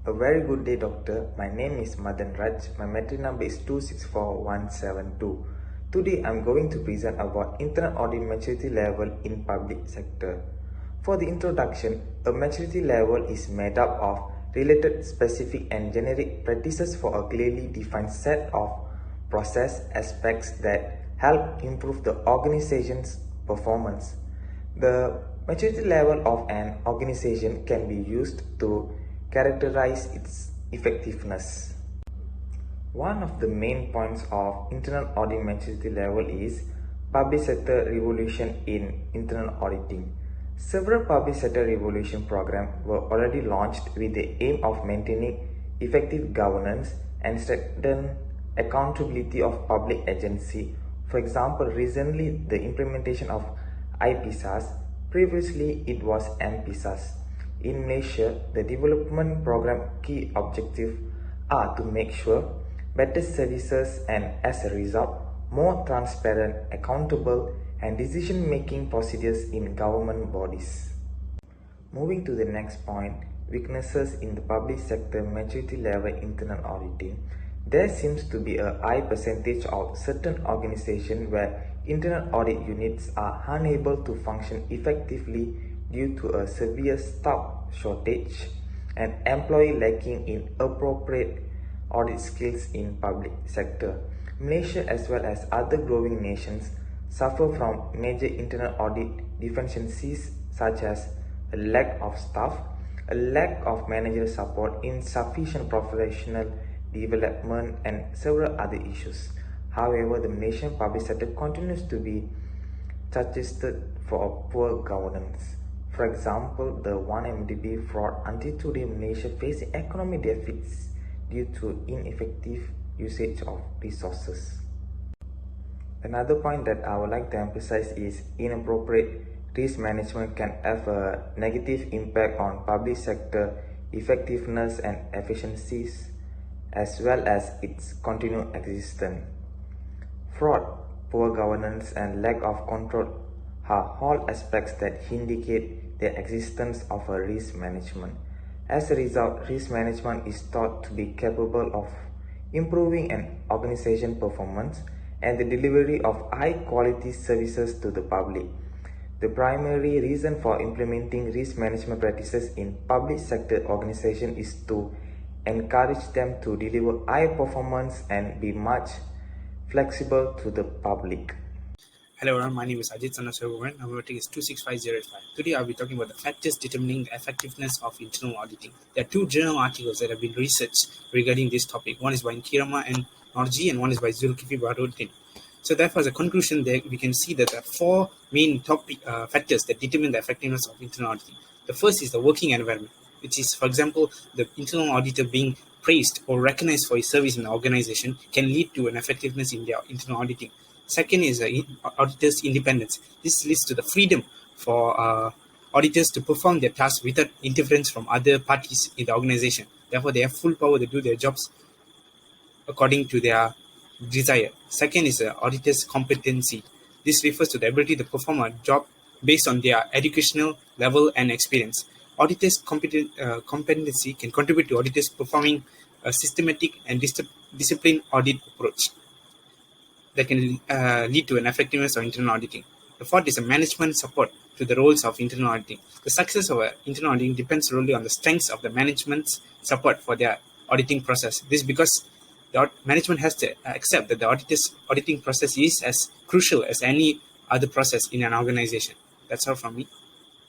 A very good day, doctor. My name is Madan Raj. My metric number is 264172. Today, I'm going to present about internal audit maturity level in public sector. For the introduction, a maturity level is made up of related, specific, and generic practices for a clearly defined set of process aspects that help improve the organization's performance. The maturity level of an organization can be used to characterize its effectiveness. One of the main points of internal audit maturity level is public sector revolution in internal auditing. Several public sector revolution programs were already launched with the aim of maintaining effective governance and strengthen accountability of public agency. For example, recently the implementation of IPSAS, previously it was MPSAS. In Malaysia, the development program key objectives are to make sure better services and as a result, more transparent, accountable and decision-making procedures in government bodies. Moving to the next point, weaknesses in the public sector maturity level internal auditing. There seems to be a high percentage of certain organizations where internal audit units are unable to function effectively due to a severe staff shortage and employee lacking in appropriate audit skills in public sector. Malaysia as well as other growing nations suffer from major internal audit deficiencies such as a lack of staff, a lack of managerial support, insufficient professional development and several other issues. However, the Malaysian public sector continues to be characterized for poor governance. For example, the 1MDB fraud until today Malaysia faces economic deficits due to ineffective usage of resources. Another point that I would like to emphasize is inappropriate risk management can have a negative impact on public sector effectiveness and efficiencies as well as its continued existence. Fraud, poor governance and lack of control are all aspects that indicate the existence of a risk management. As a result, risk management is thought to be capable of improving an organization's performance and the delivery of high-quality services to the public. The primary reason for implementing risk management practices in public sector organizations is to encourage them to deliver high performance and be much flexible to the public. Hello everyone, my name is Ajit Sanasagovan. Our metric is 265085. Today I'll be talking about the factors determining the effectiveness of internal auditing. There are two journal articles that have been researched regarding this topic. One is by Kirama and Norji and one is by Zulkifli Baharuddin. So therefore, as a conclusion there, we can see that there are four main topic factors that determine the effectiveness of internal auditing. The first is the working environment, which is, for example, the internal auditor being praised or recognized for his service in the organization can lead to an effectiveness in their internal auditing. Second is auditors' independence. This leads to the freedom for auditors to perform their tasks without interference from other parties in the organization. Therefore, they have full power to do their jobs according to their desire. Second is auditors' competency. This refers to the ability to perform a job based on their educational level and experience. Auditors' competency can contribute to auditors performing a systematic and disciplined audit approach that can lead to an effectiveness of internal auditing. The fourth is a management support to the roles of internal auditing. The success of internal auditing depends solely on the strengths of the management's support for their auditing process. This is because the management has to accept that the auditor's auditing process is as crucial as any other process in an organization. That's all from me.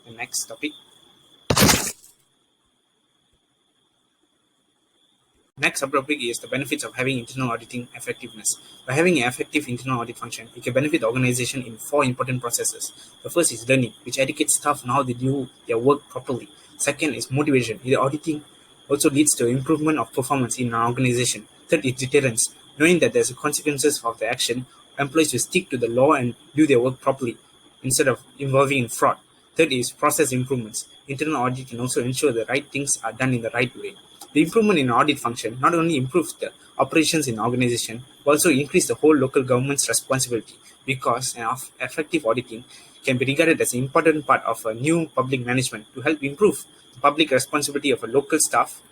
The next topic. Next subtopic is the benefits of having internal auditing effectiveness. By having an effective internal audit function, it can benefit the organization in four important processes. The first is learning, which educates staff on how they do their work properly. Second is motivation. The auditing also leads to improvement of performance in an organization. Third is deterrence. Knowing that there's consequences of the action, employees will stick to the law and do their work properly instead of involving in fraud. Third is process improvements. Internal audit can also ensure the right things are done in the right way. The improvement in audit function not only improves the operations in the organization, but also increase the whole local government's responsibility because effective auditing can be regarded as an important part of a new public management to help improve the public responsibility of a local staff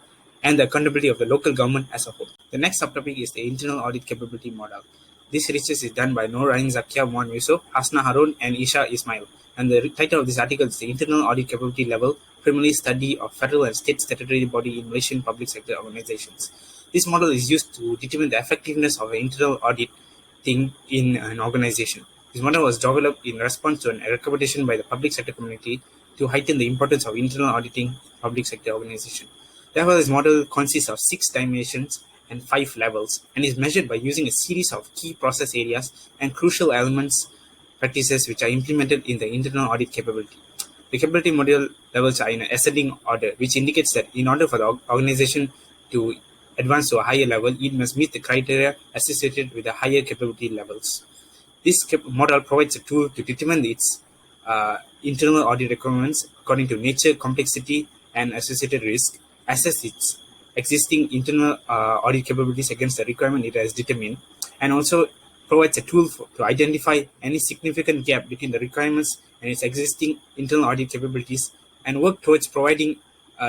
and the accountability of the local government as a whole. The next subtopic is the internal audit capability model. This research is done by Norain Zakia Muhammad Yusuf, Hasna Harun, and Isha Ismail. And the title of this article is the Internal Audit Capability Level, primarily study of federal and state statutory body in Malaysian public sector organizations. This model is used to determine the effectiveness of an internal auditing in an organization. This model was developed in response to a recommendation by the public sector community to heighten the importance of internal auditing public sector organization. Therefore, this model consists of 6 dimensions and 5 levels and is measured by using a series of key process areas and crucial elements practices which are implemented in the internal audit capability. The capability model levels are in an ascending order, which indicates that in order for the organization to advance to a higher level, it must meet the criteria associated with the higher capability levels. This model provides a tool to determine its internal audit requirements according to nature, complexity, and associated risk, assess its existing internal audit capabilities against the requirement it has determined, and also provides a tool to identify any significant gap between the requirements and its existing internal audit capabilities and work towards providing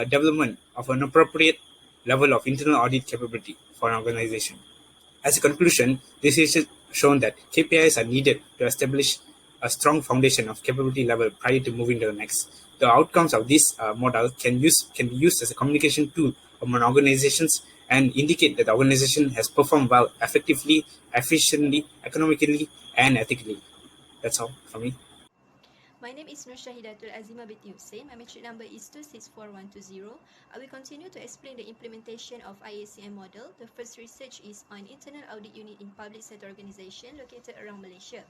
development of an appropriate level of internal audit capability for an organization. As a conclusion, this research shown that KPIs are needed to establish a strong foundation of capability level prior to moving to the next. The outcomes of this model can be used as a communication tool among organizations and indicate that the organization has performed well, effectively, efficiently, economically, and ethically. That's all from me. My name is Nur Shahidatul Azima binti Hussein. My metric number is 264120. I will continue to explain the implementation of IACM model. The first research is on internal audit unit in public sector organization located around Malaysia.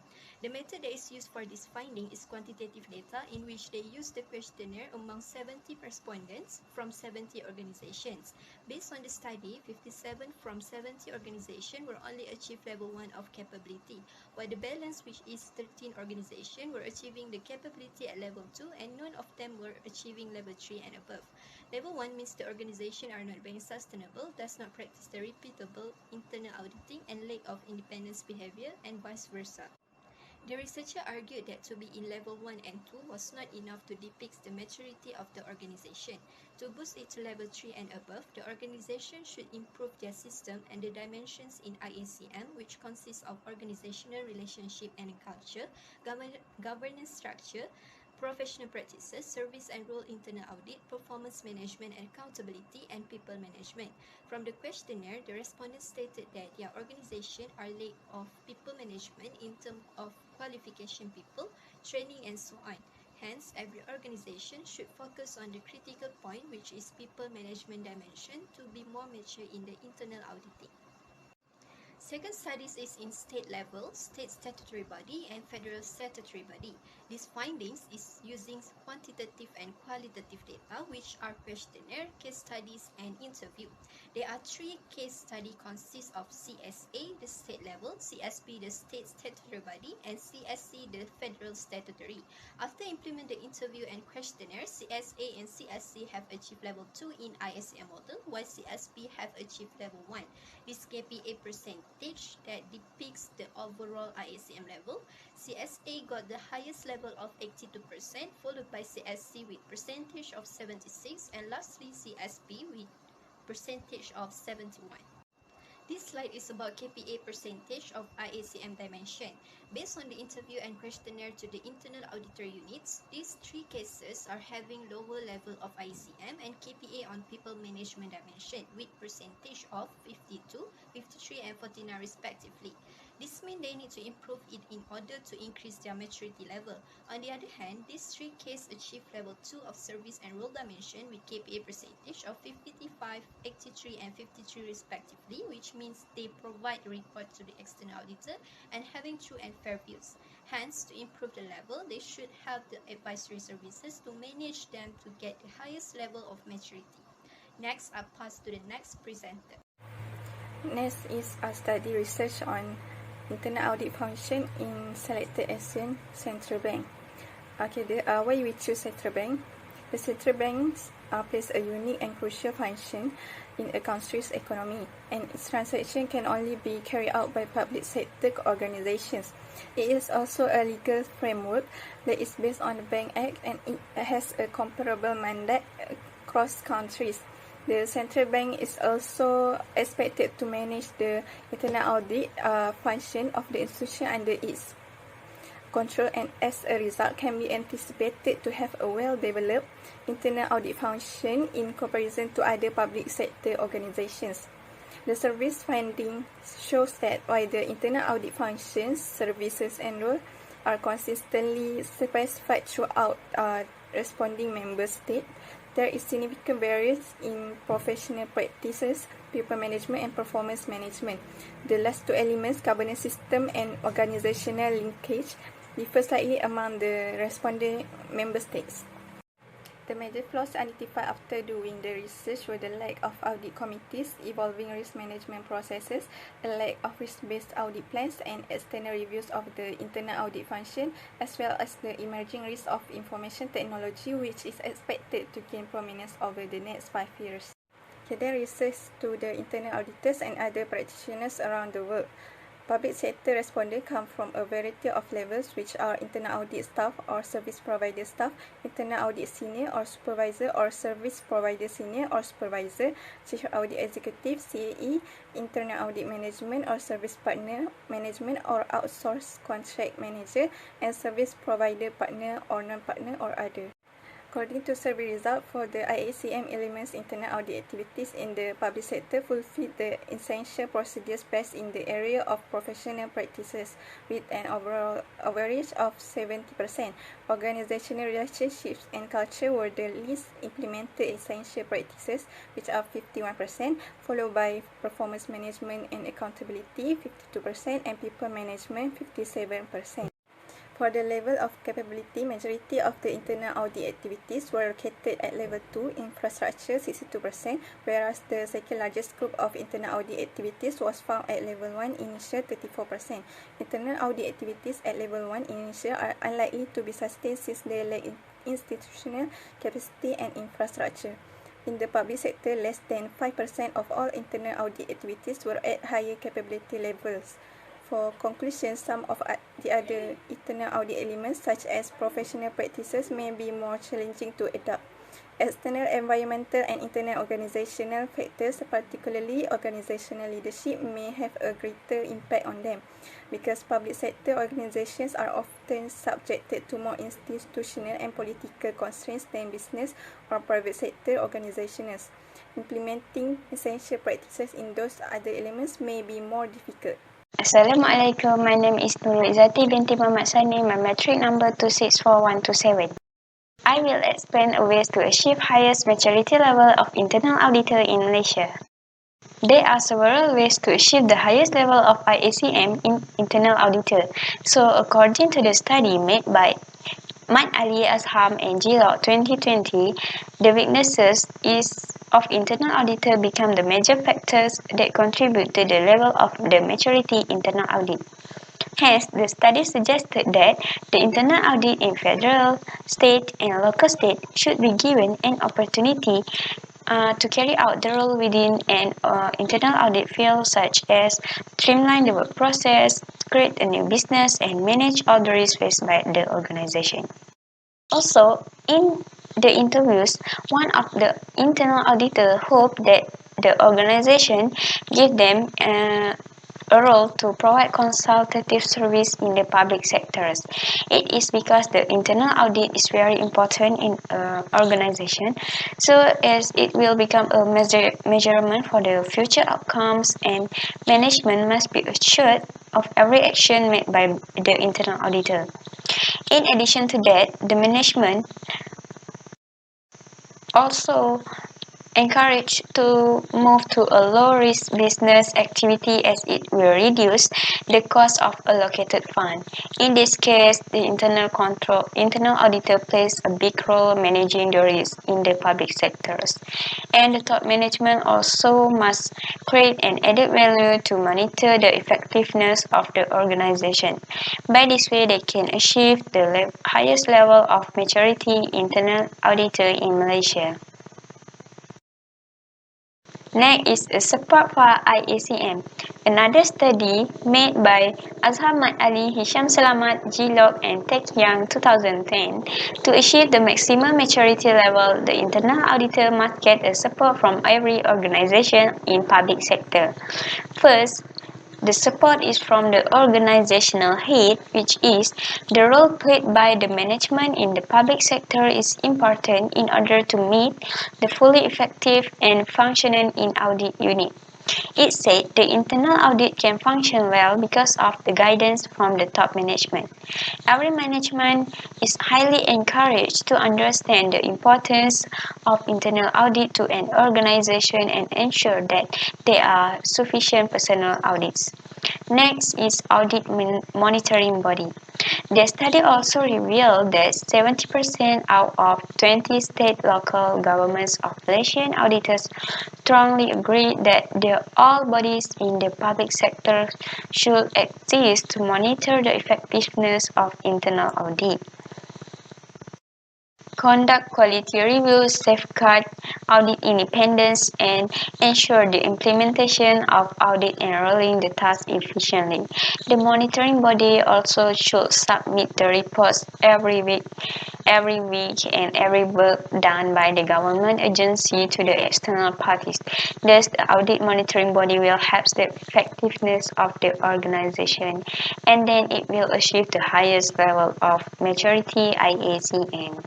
The method that is used for this finding is quantitative data, in which they use the questionnaire among 70 respondents from 70 organizations. Based on the study, 57 from 70 organizations were only achieved level 1 of capability, while the balance, which is 13 organizations, were achieving the capability at level 2 and none of them were achieving level 3 and above. Level 1 means the organization are not being sustainable, does not practice the repeatable internal auditing, and lack of independence behavior, and vice versa. The researcher argued that to be in level 1 and 2 was not enough to depict the maturity of the organization. To boost it to level 3 and above, the organization should improve their system and the dimensions in IACM, which consists of organizational relationship and culture, governance structure, professional practices, service and role internal audit, performance management and accountability, and people management. From the questionnaire, the respondents stated that their organization are lack of people management in terms of qualification people, training, and so on. Hence, every organization should focus on the critical point, which is people management dimension, to be more mature in the internal auditing. Second studies is in state level, state statutory body, and federal statutory body. These findings is using quantitative and qualitative data, which are questionnaire, case studies, and interview. There are 3 case studies consist of CSA, the state level, CSB, the state statutory body, and CSC, the federal statutory. After implement the interview and questionnaire, CSA and CSC have achieved level 2 in ISM model, while CSB have achieved level 1. This KPA percentage that depicts the overall IACM level. CSA got the highest level of 82%, followed by CSC with percentage of 76%, and lastly CSB with percentage of 71%. This slide is about KPA percentage of IACM dimension. Based on the interview and questionnaire to the internal auditor units, these 3 cases are having lower level of IACM and KPA on people management dimension with percentage of 52, 53, and 49 respectively. This means they need to improve it in order to increase their maturity level. On the other hand, these 3 cases achieve level 2 of service and role dimension with KPA percentage of 55, 83, and 53 respectively, which means they provide report to the external auditor and having true and fair views. Hence, to improve the level, they should have the advisory services to manage them to get the highest level of maturity. Next, I'll pass to the next presenter. Next is a study research on internal audit function in selected ASEAN central bank. Why we choose central bank? The central banks plays a unique and crucial function in a country's economy, and its transaction can only be carried out by public sector organizations. It is also a legal framework that is based on the Bank Act, and it has a comparable mandate across countries. The central bank is also expected to manage the internal audit function of the institution under its control, and as a result can be anticipated to have a well-developed internal audit function in comparison to other public sector organizations. The service finding shows that while the internal audit functions, services and roles are consistently specified throughout responding member states, there is significant variance in professional practices, people management and performance management. The last two elements, governance system and organizational linkage, differ slightly among the responding member states. The major flaws identified after doing the research were the lack of audit committees, evolving risk management processes, a lack of risk-based audit plans, and external reviews of the internal audit function, as well as the emerging risk of information technology, which is expected to gain prominence over the next 5 years. Then research to the internal auditors and other practitioners around the world. Public sector respondents come from a variety of levels, which are internal audit staff or service provider staff, internal audit senior or supervisor or service provider senior or supervisor, chief audit executive (CAE), internal audit management or service partner management or outsourced contract manager, and service provider partner or non-partner or other. According to survey results for the IACM elements, internal audit activities in the public sector fulfill the essential procedures best in the area of professional practices, with an overall average of 70%. Organizational relationships and culture were the least implemented essential practices, which are 51%, followed by performance management and accountability, 52%, and people management, 57%. For the level of capability, majority of the internal audit activities were located at level 2, infrastructure 62%, whereas the second largest group of internal audit activities was found at level 1, initial 34%. Internal audit activities at level 1, initial are unlikely to be sustained since they lack institutional capacity and infrastructure. In the public sector, less than 5% of all internal audit activities were at higher capability levels. For conclusion, some of the other internal audit elements, such as professional practices, may be more challenging to adopt. External environmental and internal organizational factors, particularly organizational leadership, may have a greater impact on them, because public sector organizations are often subjected to more institutional and political constraints than business or private sector organizations. Implementing essential practices in those other elements may be more difficult. Assalamualaikum, my name is Nurul Izzati binti Muhammad Sani, my metric number 264127. I will explain ways to achieve highest maturity level of internal auditor in Malaysia. There are several ways to achieve the highest level of IACM in internal auditor. So according to the study made by Mat Ali Asham and Gilot 2020, the weaknesses of internal auditor become the major factors that contribute to the level of the maturity internal audit. Hence, the study suggested that the internal audit in federal, state, and local state should be given an opportunity to carry out the role within an internal audit field, such as streamline the work process, create a new business, and manage all the risks faced by the organization. Also, in the interviews, one of the internal auditors hoped that the organization give them a role to provide consultative service in the public sectors. It is because the internal audit is very important in an organization, so as it will become a measurement for the future outcomes, and management must be assured of every action made by the internal auditor. In addition to that, the management also encouraged to move to a low-risk business activity, as it will reduce the cost of allocated fund. In this case, the internal auditor plays a big role managing the risk in the public sectors. And the top management also must create an added value to monitor the effectiveness of the organization. By this way, they can achieve the highest level of maturity internal auditor in Malaysia. Next is a support for IACM. Another study made by Azhamad Ali, Hisham Salamat, G-Log, and Tech Young 2010 to achieve the maximum maturity level, the internal auditor must get a support from every organization in public sector. First, the support is from the organizational head, which is the role played by the management in the public sector is important in order to meet the fully effective and functioning in audit unit. It said the internal audit can function well because of the guidance from the top management. Every management is highly encouraged to understand the importance of internal audit to an organization and ensure that there are sufficient personnel audits. Next is audit monitoring body. The study also revealed that 70% out of 20 state local governments of Malaysian auditors strongly agree that all bodies in the public sector should exist to monitor the effectiveness of internal audit. Conduct quality reviews, safeguard audit independence, and ensure the implementation of audit and rolling the task efficiently. The monitoring body also should submit the reports every week and every work done by the government agency to the external parties. Thus, the audit monitoring body will help the effectiveness of the organization, and then it will achieve the highest level of maturity IACM.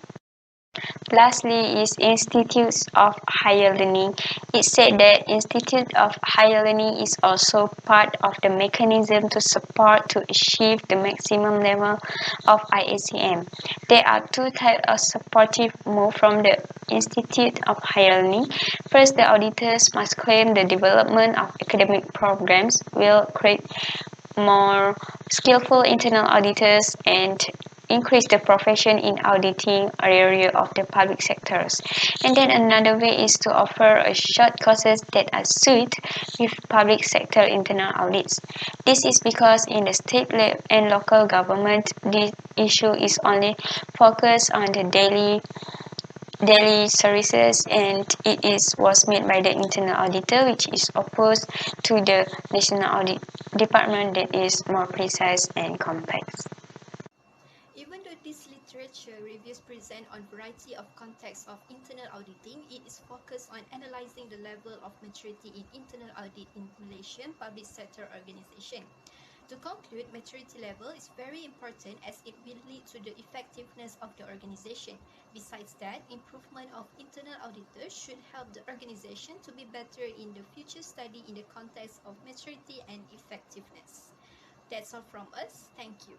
Lastly is Institutes of Higher Learning. It said that Institute of Higher Learning is also part of the mechanism to support to achieve the maximum level of IACM. There are two types of supportive move from the Institute of Higher Learning. First, the auditors must claim the development of academic programs will create more skillful internal auditors and increase the profession in auditing area of the public sectors. And then another way is to offer a short courses that are suited with public sector internal audits. This is because in the state and local government, this issue is only focused on the daily services, and was made by the internal auditor, which is opposed to the national audit department that is more precise and complex. Even though this literature reviews present on variety of contexts of internal auditing, it is focused on analyzing the level of maturity in internal audit in Malaysian public sector organization. To conclude, maturity level is very important as it will lead to the effectiveness of the organization. Besides that, improvement of internal auditors should help the organization to be better in the future study in the context of maturity and effectiveness. That's all from us. Thank you.